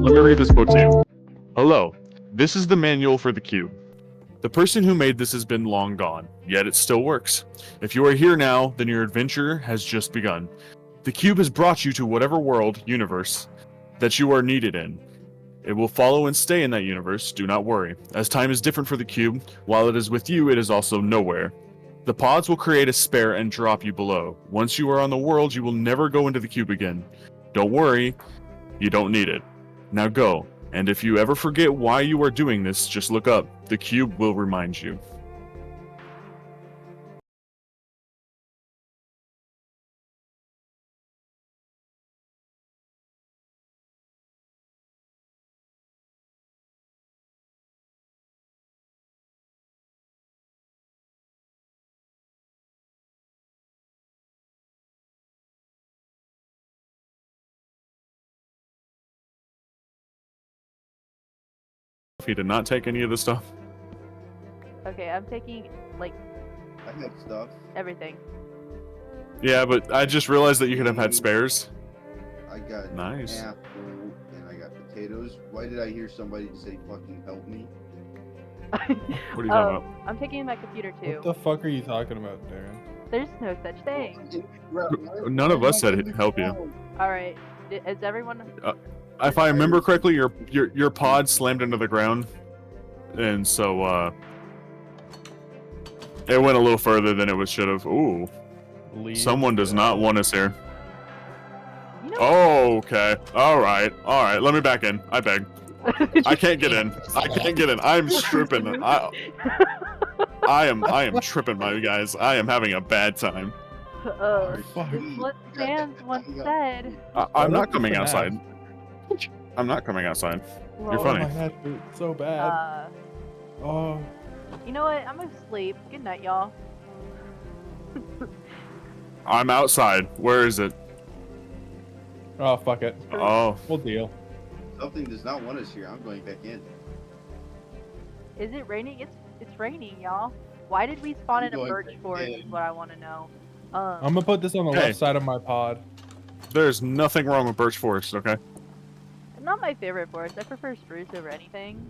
let me read this quote to you. Hello, this is the manual for the cube. The person who made this has been long gone, yet it still works. If you are here now, then your adventure has just begun. The cube has brought you to whatever world, universe, that you are needed in. It will follow and stay in that universe, do not worry. As time is different for the cube, while it is with you, it is also nowhere. The pods will create a spare and drop you below. Once you are on the world, you will never go into the cube again. Don't worry, you don't need it. Now go, and if you ever forget why you are doing this, just look up. The cube will remind you. He did not take any of the stuff. Okay, I'm taking, like, I have stuff. everything. Yeah, but I just realized that you could have had spares. I got Nice. apple and I got potatoes. Why did I hear somebody say fucking help me? What are you talking about? I'm taking my computer too. What the fuck are you talking about, Darren? There's no such thing. None of us said help you. Alright, is everyone... If I remember correctly, your pod slammed into the ground, and so it went a little further than it should have. Ooh, someone does not want us here. You know, Oh, okay. All right. Let me back in. I beg. I can't get in. I can't get in. I'm tripping. I am tripping, my guys. I am having a bad time. It's what Sans once said. I'm not coming outside. I'm not coming outside. You're Well, funny. My head hurts so bad. Oh. You know what? I'm gonna sleep. Good night, y'all. I'm outside. Where is it? Oh, fuck it. Oh. We'll deal. Something does not want us here. I'm going back in. Is it raining? It's raining, y'all. Why did we spawn I'm in a going birch back forest? Is in. what I want to know. I'm gonna put this on the Hey. left side of my pod. There's nothing wrong with birch forest, okay? Not my favorite forest. I prefer spruce over anything.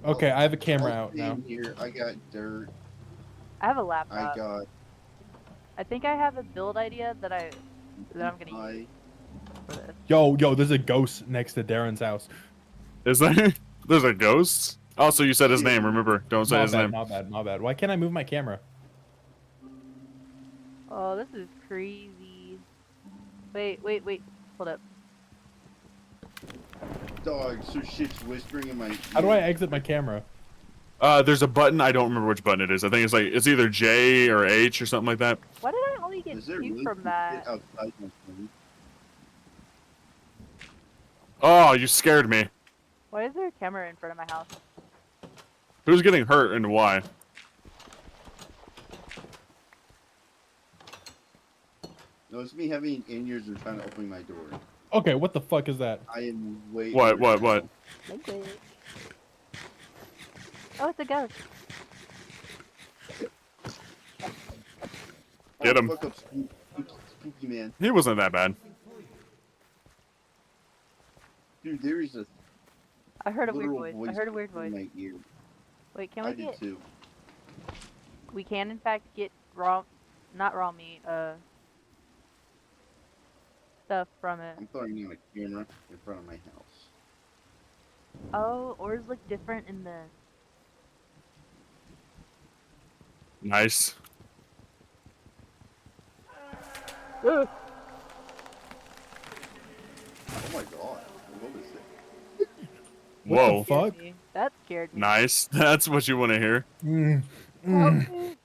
Okay, I have a camera I'll out stay now. in here. I got dirt. I have a I laptop. got. I think I have a build idea that I'm gonna use for this. Yo, there's a ghost next to Darren's house. Is there? There's a ghost? Also, you said his name. Remember, don't say his name. My bad. Why can't I move my camera? Oh, this is crazy. Wait. Hold up. Dog, so shit's whispering in my ear. How do I exit my camera? There's a button. I don't remember which button it is. I think it's either J or H or something like that. Why did I only get Is there 2 really from shit that? outside my phone? Oh, you scared me. Why is there a camera in front of my house? Who's getting hurt and why? No, it's me having in-ears and trying to open my door. Okay, what the fuck is that? I am way. What? Thank you. Oh, it's a ghost. Get him. Fuck up, spooky man. He wasn't that bad. Dude, there is a I heard a weird literal voice. I heard a weird in voice. my ear. Wait, can I we did get? too. We can in fact get not raw meat. Stuff from it. I'm throwing on a camera in front of my house. Oh, ores look different in the. Nice. Oh my god. What was it? What Whoa. the fuck? Scared me. That scared me. Nice. That's what you want to hear. Help me.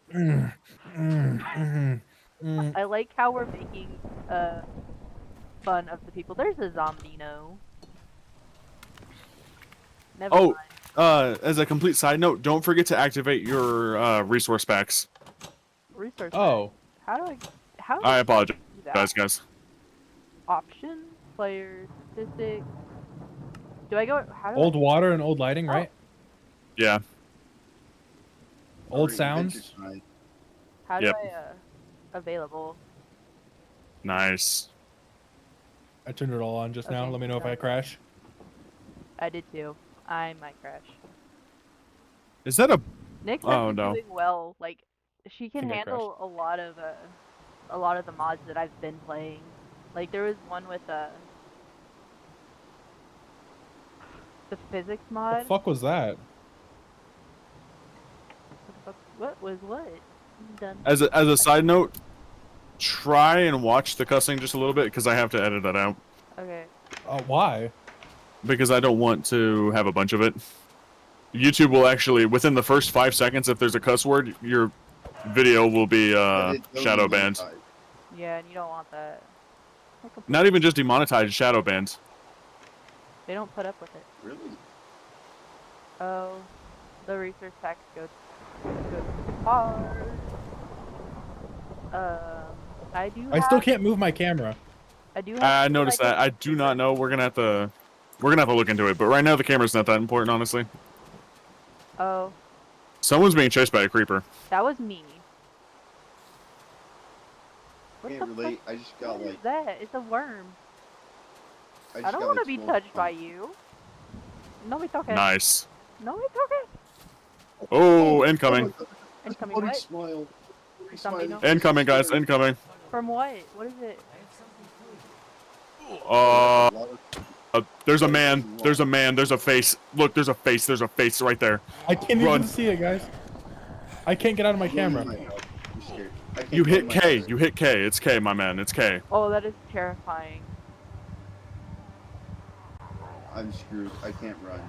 I like how we're making fun of the people. There's a zombino. Never Oh, mind. as a complete side note, don't forget to activate your resource packs. Resource. Oh. How do I I apologize, do that? guys. Options, players, statistics. Do I go? How do Old water and old lighting, Oh. right? Yeah. Old Alright, sounds. adventure time. How Yep. do I available? Nice. I turned it all on just now. Okay, Let me know if I done. crash. I did too. I might crash. Is that a? Nick's Oh, been no. doing well. Like, she can think I handle a lot of the mods that I've been playing. Like, there was one with the physics The mod. fuck was that? What was what? I'm done. As a side note, try and watch the cussing just a little bit because I have to edit that out Okay. Why? because I don't want to have a bunch of it. YouTube will actually, within the first 5 seconds, if there's a cuss word, your video will be But it don't shadow banned. monetize. Yeah, and you don't want that. Not even just demonetized, shadow banned. They don't put up with it. Really? Oh, the research packs go too far. I do. I still can't move my camera. I do have. I noticed that. I do not know. We're gonna have to look into it. But right now, the camera's not that important, honestly. Oh, Someone's being chased by a creeper. that was me. What Can't the relate. fuck? I just got What is like. that? It's a worm. I I don't want to be touched by you. No me toques. Nice. No me toques. Oh, incoming. Incoming Funny what? smile. Funny Somebody smile. know? Incoming, guys. Incoming. From what? What is it? There's a man. There's a man. There's a face. Look, there's a face. There's a face right there. I can't Run. even see it, guys. I can't get out of my camera. I'm scared. I can't You go hit in my K. house. You hit K. It's K, my man. It's K. Oh, that is terrifying. I'm screwed. I can't run.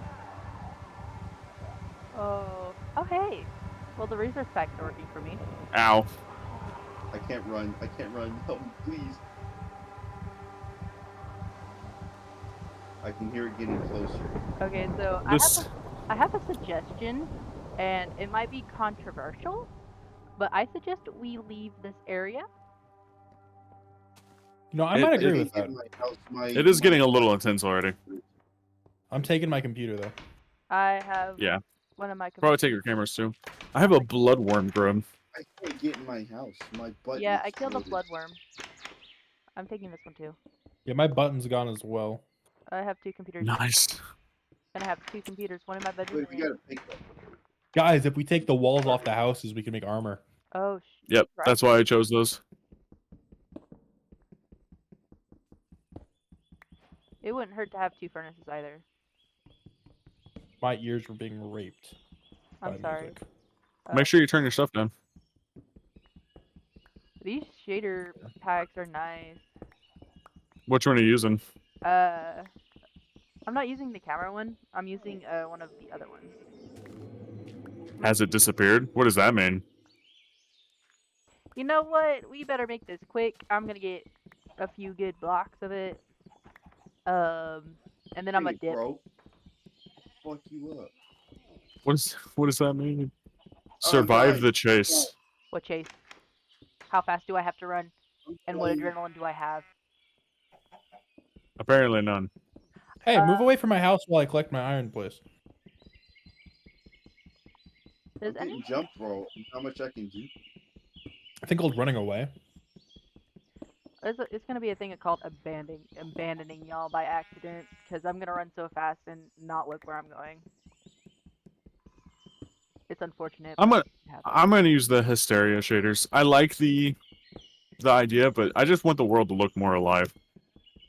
Oh. Oh, hey. Well, the research packs are working for me. Ow. I can't run. I can't run. Help me, please. I can hear it getting closer. Okay, so This. I have a suggestion, and it might be controversial, but I suggest we leave this area. No, I might agree with that. It is getting a little intense already. I'm taking my computer though. I have Yeah. one of my Probably take your cameras too. I have a bloodworm grub. I can't get in my house. My butt. Yeah, is I killed a exploded. bloodworm. I'm taking this one too. Yeah, my button's gone as well. I have 2 computers. Nice. And I have 2 computers, one in my bedroom. Wait, we gotta pick that. Guys, if we take the walls off the houses, we can make armor. Oh, Yep. right. That's why I chose those. It wouldn't hurt to have 2 furnaces either. My ears were being raped. I'm by sorry. music. Make sure you turn your stuff down. These shader packs are nice. Which one are you using? I'm not using the camera one. I'm using one of the other ones. Has it disappeared? What does that mean? You know what? We better make this quick. I'm gonna get a few good blocks of it. And then I'm a Hey, dip. bro. Fuck you up. What does that mean? Survive the chase. What chase? How fast do I have to run? And what Sorry. adrenaline do I have? Apparently none. Hey, move away from my house while I collect my iron, please. Does I'm any? getting jumped, bro. How much I can do? I think called running away. It's gonna be a thing called abandoning y'all by accident, because I'm gonna run so fast and not look where I'm going. It's unfortunate. I'm but it happens. gonna use the hysteria shaders. I like the idea, but I just want the world to look more alive.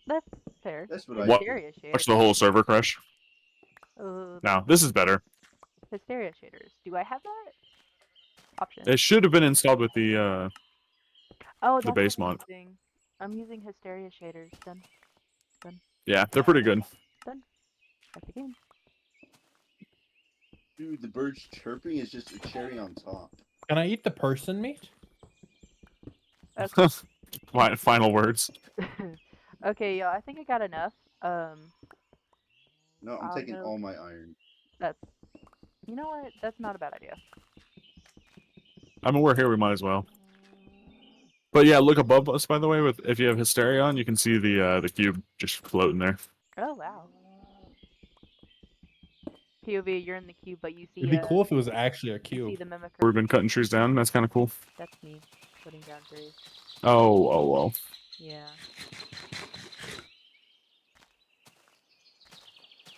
That's fair. That's what I What? Hysteria shaders. Watch the whole server crash. Now this is better. Hysteria shaders. Do I have that option? It should have been installed with the Oh, the that's base what I'm mod. using. I'm using hysteria shaders. Done. Yeah, they're pretty good. Back again. Dude, the birds chirping is just a cherry on top. Can I eat the person meat? Final words. Okay, yo, I think I got enough. No, I'm I'll taking go- all my iron. That's. You know what? That's not a bad idea. I mean, we're here. We might as well. But yeah, look above us. By the way, with if you have hysteria on, you can see the cube just floating there. Oh wow. POV, you're in the cube, but you see. It'd be cool if it was actually a You see cube. the mimicker. We've been cutting trees down. That's kind of cool. That's me putting down trees. Oh. Yeah.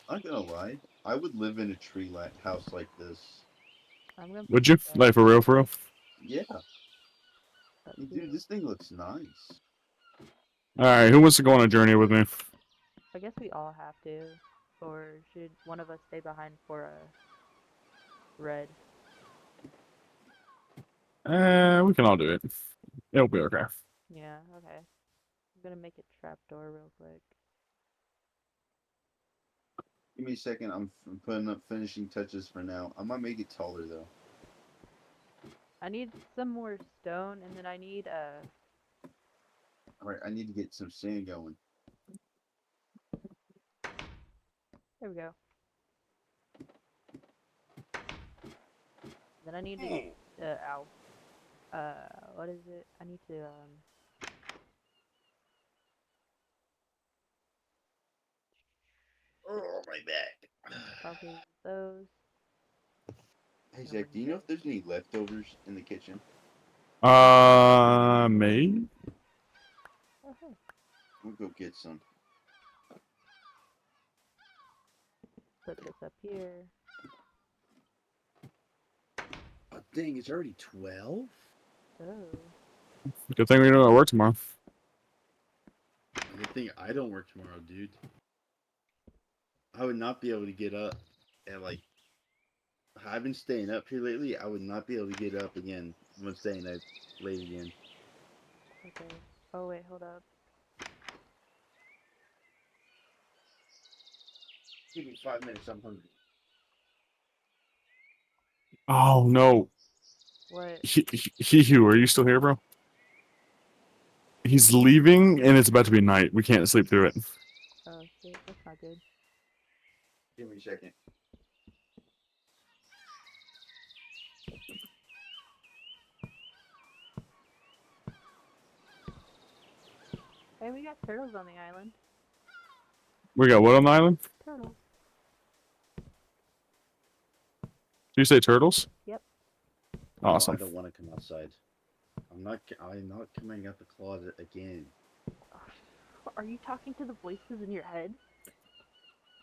I'm not gonna lie. I would live in a house like this. I'm gonna Would put you? this up. Like, for real, for real? Yeah, Up dude, here. this thing looks nice. Alright, who wants to go on a journey with me? I guess we all have to. Or should one of us stay behind for a red? We can all do it. It'll be okay. Yeah, okay. I'm gonna make a trapdoor real quick. Give me a second. I'm putting up finishing touches for now. I might make it taller though. I need some more stone, and then I need All right, I need to get some sand going. there we go. Then I need to ow. What is it? I need to Oh, my back. probably those. Hey Zach, do you know if there's any leftovers in the kitchen? Maybe? Oh, hey. We'll go get some. Put this up here. Oh, dang, it's already 12? Oh. Good thing we don't work tomorrow. Good thing I don't work tomorrow, dude. I would not be able to get up at like. I've been staying up here lately. I would not be able to get up again when staying up late again. Okay. Oh wait, hold up. Give me 5 minutes. I'm hungry. Oh, no. What? Hugh, are you still here, bro? He's leaving, and it's about to be night. We can't sleep through it. Oh shit, that's not good. Give me a second. Hey, we got turtles on the island. We got what on the island? Turtles. Did you say turtles? Yep. No, Awesome. I don't want to come outside. I'm not coming out the closet again. Are you talking to the voices in your head?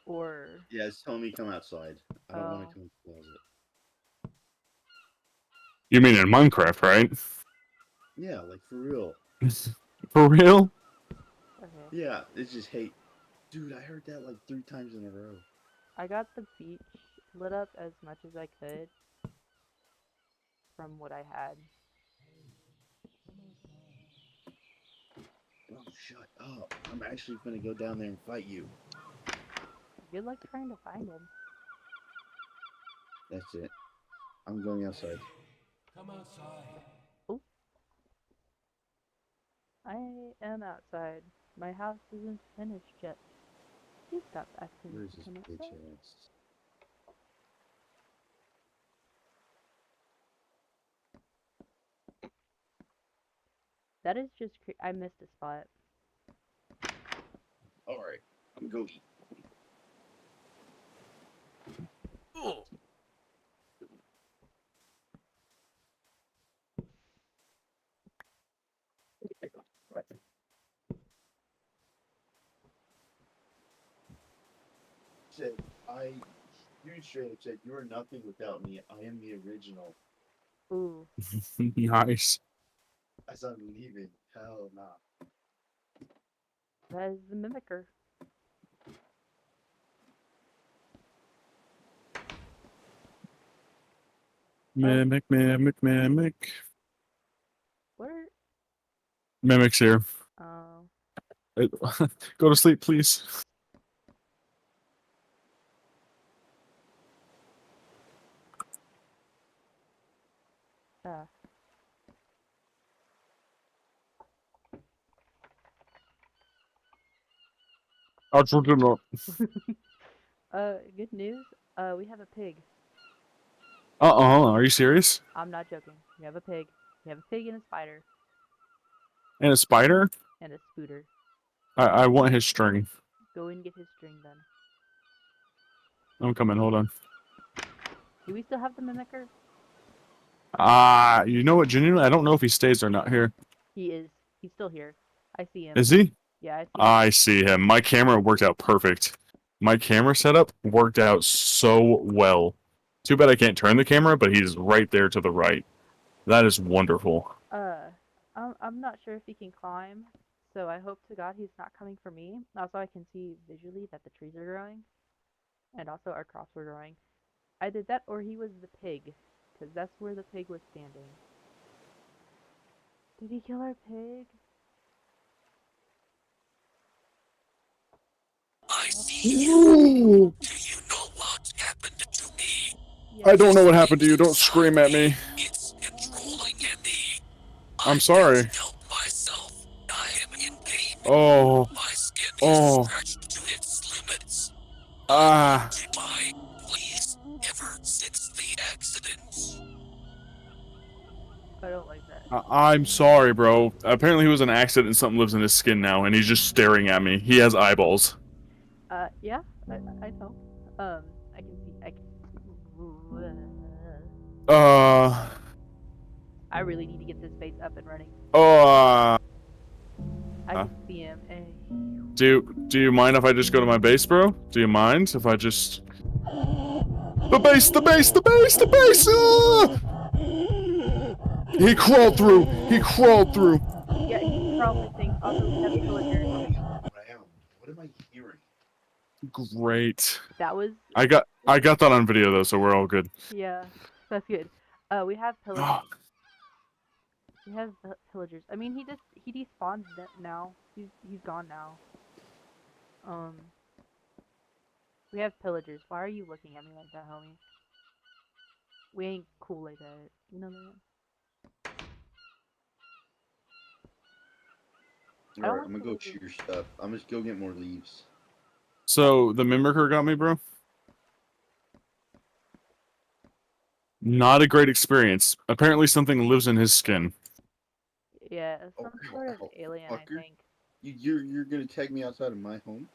Or Yeah, it's telling me to come outside. I don't want Oh. to come in the closet. You mean in Minecraft, right? Yeah, like for real. For real? okay. Yeah, it's just hate. Dude, I heard that like 3 times in a row. I got the beach lit up as much as I could from what I had. Oh, shut up. I'm actually gonna go down there and fight you. Good luck trying to find him. That's it. I'm going outside. Oh. I am outside. My house isn't finished yet. Please stop asking me Where's to this come bitch outside. ass? That is just I missed a spot. Alright, I'm going. Oh. Said, you straight up said, you are nothing without me. I am the original. Ooh. Nice. As I'm leaving, hell nah. That is the mimicker. Mimic, mimic, mimic. Where? Mimic's here. Oh. Go to sleep, please. Ah. I'll drink it up. Good news. We have a pig. Are you serious? I'm not joking. We have a pig. We have a pig and a spider And a spider? and a spooter. I want his string. Go and get his string then. I'm coming, hold on. Do we still have the mimicker? You know what, genuinely, I don't know if he stays or not here. He is. He's still here. I see him. Is he? Yeah, I see him. I see him. My camera worked out perfect. My camera setup worked out so well. Too bad I can't turn the camera, but he's right there to the right. That is wonderful. I'm not sure if he can climb, so I hope to God he's not coming for me. Also, I can see visually that the trees are growing, and also our crops were growing. Either that or he was the pig, because that's where the pig was standing. Did he kill our pig? I see you. Do you know what happened to me? I don't know what This happened to thing you. Don't inside scream at me. It's controlling me. I'm I sorry. can't help myself. I am in pain. Oh. My skin is Oh. stretched to its limits. I Ah. want to die. Please. Ever since the accident. I don't like that. I'm sorry, bro. Apparently, he was an accident and something lives in his skin now, and he's just staring at me. He has eyeballs. Yeah, I know. I can see. Uh. I really need to get this base up and running. Oh. I can see him. Do you mind if I just go to my base, bro? Do you mind if I just... The base! The base! The base! The base! He crawled through! He crawled through! Yeah, he probably thinks. Also, we have pillagers. Around. What am I hearing? Great. That was I got that on video though, so we're all good. yeah. That's good. We have pillagers. We have pillagers. I mean, he despawned now. He's gone now. Um, we have pillagers. Why are you looking at me like that, homie? We ain't cool like that. You know that? I don't Alright, like I'm gonna go pillagers. chew your stuff. I'm just go get more leaves. So the mimicker got me, bro. Not a great experience. Apparently something lives in his skin. Yeah, Oh, some ow, sort of ow, alien, I fucker. think. You're gonna tag me outside of my home?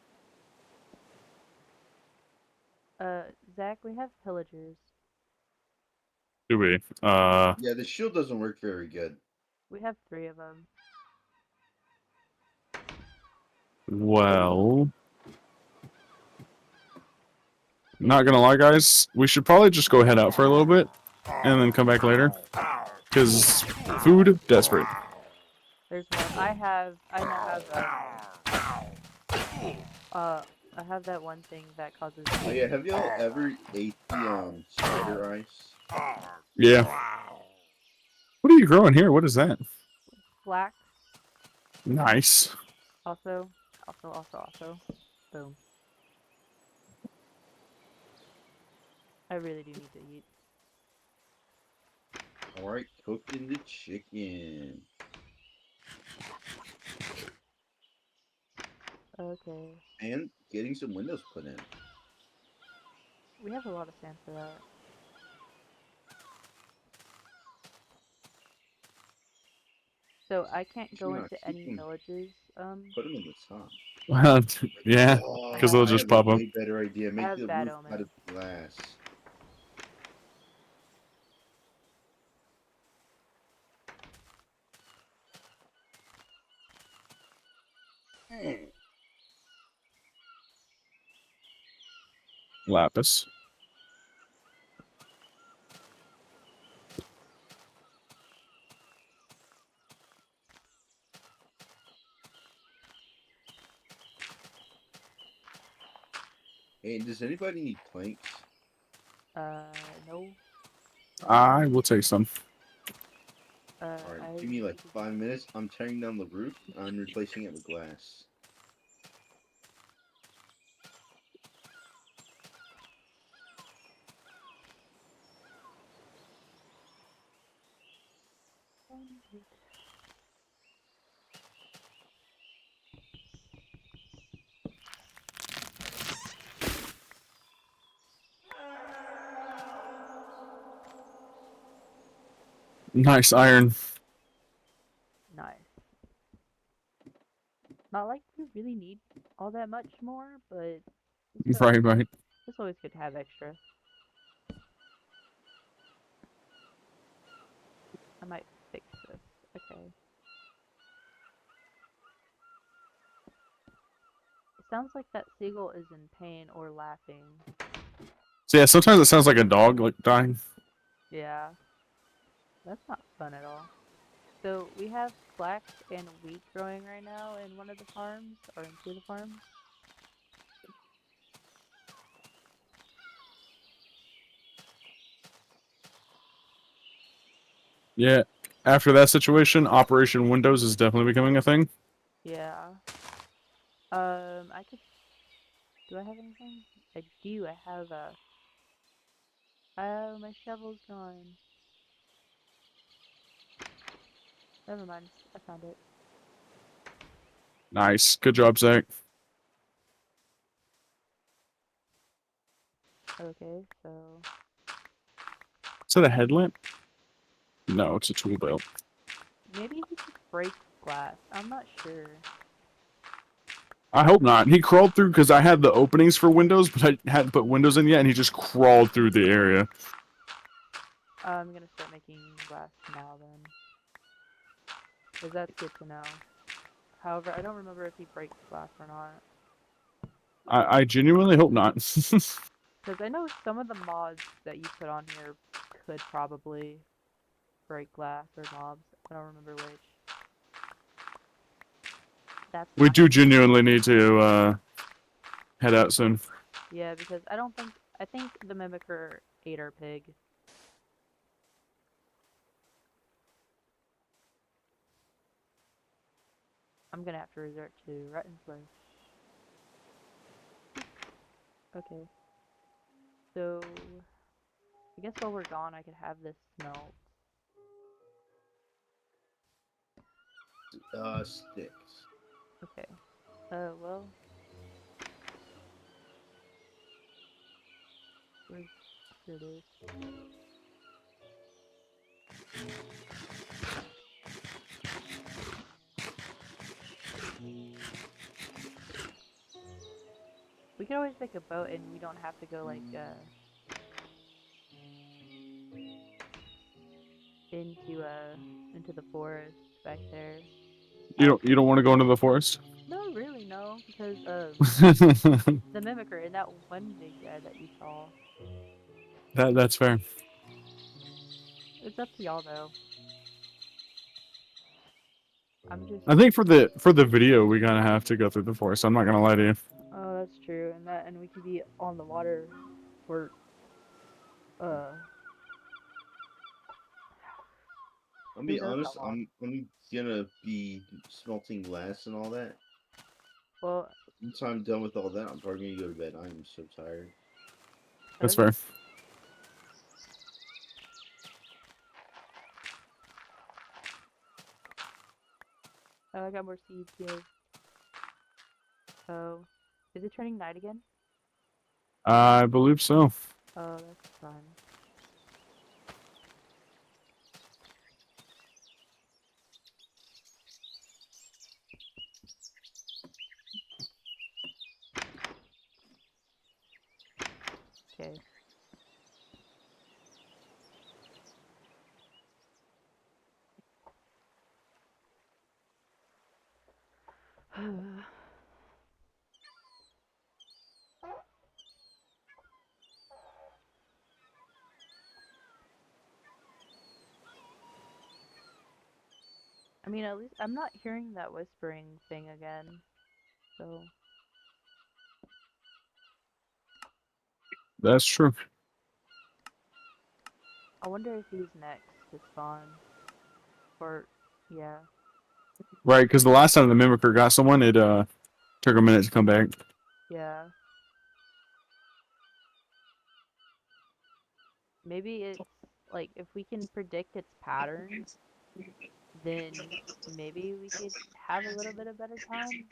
Zach, we have pillagers. Do we? Yeah, the shield doesn't work very good. We have 3 of them. Well... Not gonna lie, guys. We should probably just go head out for a little bit, and then come back later. Because food, desperate. There's one. I now have that one thing that causes. Oh yeah, have y'all ever ate the spider ice? Yeah. What are you growing here? What is that? Flax. Nice. Also. Boom. I really do need to eat. Alright, cooking the chicken. Okay. And getting some windows put in. We have a lot of sand for that. So I can't go Yeah, into keep any them- villages. Put them in the top. Yeah, Oh, because they'll I just have pop a up. way better idea. Make have the bad roof omen. out of glass. Lapis. Hey, does anybody need planks? No. I will take some. Alright, give me like 5 minutes. I'm tearing down the roof. I'm replacing it with glass. Nice iron. Nice. Not like we really need all that much more, but it's Right, right. it's always good to have extra. I might fix this. Okay. sounds like that seagull is in pain or laughing. So yeah, sometimes it sounds like a dog like dying. Yeah. That's not fun at all. So we have flax and wheat growing right now in one of the farms, or in two of the farms. Yeah. After that situation, Operation Windows is definitely becoming a thing. Yeah. I could. Do I have anything? I do. I have a. Oh, my shovel's gone. Never mind. I found it. Nice. Good job, Zach. Okay, so Is that a headlamp? No, it's a tool belt. maybe he just breaks glass. I'm not sure. I hope not. He crawled through because I had the openings for windows, but I hadn't put windows in yet, and he just crawled through the area. I'm gonna start making glass now then, because that's good to know. However, I don't remember if he breaks glass or not. I genuinely hope not. Because I know some of the mods that you put on here could probably break glass or mobs. I don't remember which. That's We fine. do genuinely need to head out soon. Yeah, because I don't think I think the Mimicker ate our pig. I'm gonna have to resort to rotten flesh. Okay. So I guess while we're gone I could have this smelt. Sticks. Okay. Well, where's here it is. We could always make a boat and we don't have to go like into the forest back there. You don't want to go into the forest? No, really, no, because the Mimicker and that one big guy that you saw. That's fair. It's up to y'all though. I'm just. I think for the video we gonna have to go through the forest. I'm not gonna lie to you. Oh, that's true, and we could be on the water for uh. I'll Who be knows how honest. long? I'm gonna be smelting glass and all that. Well, Once I'm done with all that, I'm probably gonna go to bed. I am so tired. That's okay. fair. Oh, I got more seeds. Yay. Oh, is it turning night again? I believe so. Oh, that's fun. Okay. I mean, at least I'm not hearing that whispering thing again. So That's true. I wonder if he's next to spawn. Or yeah. Right, because the last time the Mimicker got someone, it took a minute to come back. Yeah. Maybe it's like if we can predict its patterns, then maybe we could have a little bit of better time.